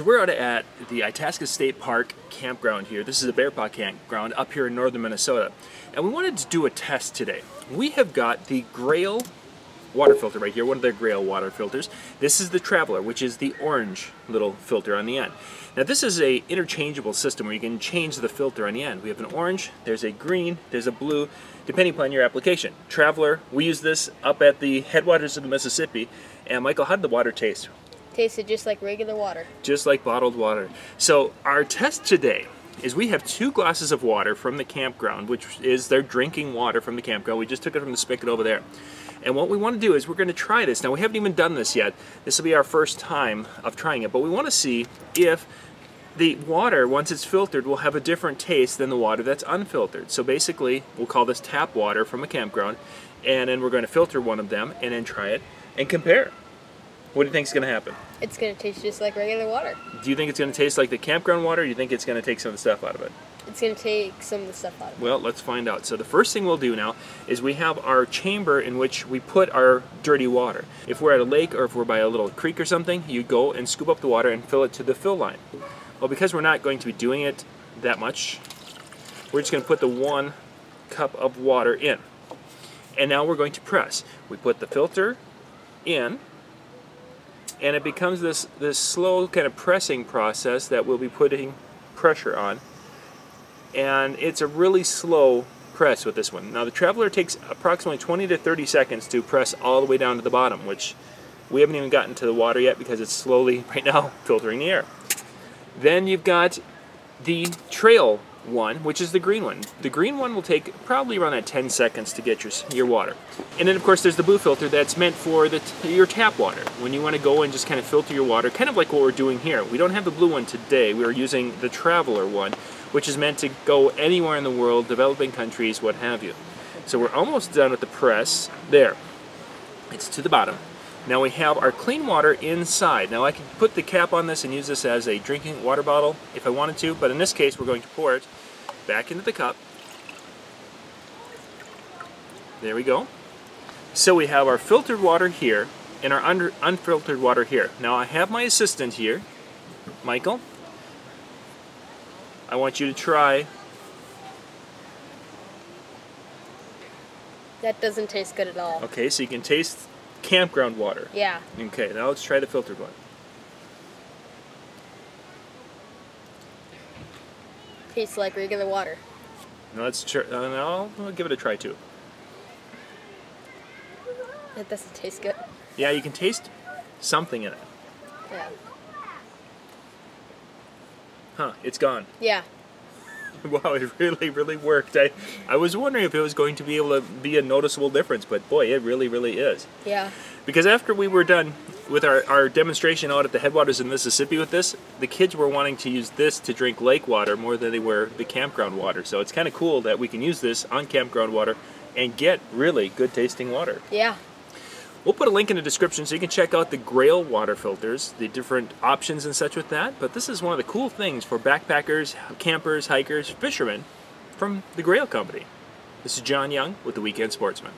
So we're out at the Itasca State Park campground here. This is a Bear Paw campground up here in northern Minnesota. And we wanted to do a test today. We have got the Grayl water filter right here, one of their Grayl water filters. This is the Traveler, which is the orange little filter on the end. Now this is a interchangeable system where you can change the filter on the end. We have an orange, there's a green, there's a blue, depending upon your application. Traveler, we use this up at the Headwaters of the Mississippi. And Michael, how did the water taste? Tasted just like regular water. Just like bottled water. So our test today is we have 2 glasses of water from the campground, which is their drinking water from the campground. We just took it from the spigot over there. And what we want to do is we're going to try this. Now we haven't even done this yet. This will be our first time of trying it, but we want to see if the water, once it's filtered, will have a different taste than the water that's unfiltered. So basically, we'll call this tap water from a campground, and then we're going to filter one of them and then try it and compare. What do you think is going to happen? It's going to taste just like regular water. Do you think it's going to taste like the campground water, or do you think it's going to take some of the stuff out of it? It's going to take some of the stuff out of it. Well, let's find out. So the first thing we'll do now is we have our chamber in which we put our dirty water. If we're at a lake or if we're by a little creek or something, you go and scoop up the water and fill it to the fill line. Well, because we're not going to be doing it that much, we're just going to put the 1 cup of water in. And now we're going to press. We put the filter in, and it becomes this slow kind of pressing process that we'll be putting pressure on. And it's a really slow press with this one. Now the Traveler takes approximately 20 to 30 seconds to press all the way down to the bottom, which we haven't even gotten to the water yet because it's slowly, right now, filtering the air. Then you've got the Trail one, which is the green one. The green one will take probably around that 10 seconds to get your water. And then of course there's the blue filter that's meant for your tap water. When you want to go and just kind of filter your water, kind of like what we're doing here. We don't have the blue one today, we're using the Traveler one, which is meant to go anywhere in the world, developing countries, what have you. So we're almost done with the press. There. It's to the bottom. Now we have our clean water inside. Now I could put the cap on this and use this as a drinking water bottle if I wanted to, but in this case we're going to pour it back into the cup. There we go. So we have our filtered water here and our unfiltered water here. Now I have my assistant here, Michael. I want you to try. That doesn't taste good at all. Okay, so you can taste campground water. Yeah. Okay, now let's try the filtered one. Tastes like regular water. Now let's try. I'll give it a try too. That doesn't taste good. Yeah, you can taste something in it. Yeah. Huh, it's gone. Yeah. Wow, it really worked. I was wondering if it was going to be able to be a noticeable difference, but boy, it really is. Yeah. Because after we were done with our demonstration out at the Headwaters in Mississippi with this, the kids were wanting to use this to drink lake water more than they were the campground water. So it's kind of cool that we can use this on campground water and get really good tasting water. Yeah. We'll put a link in the description so you can check out the Grayl water filters, the different options and such with that. But this is one of the cool things for backpackers, campers, hikers, fishermen from the Grayl company. This is John Young with the Weekend Sportsman.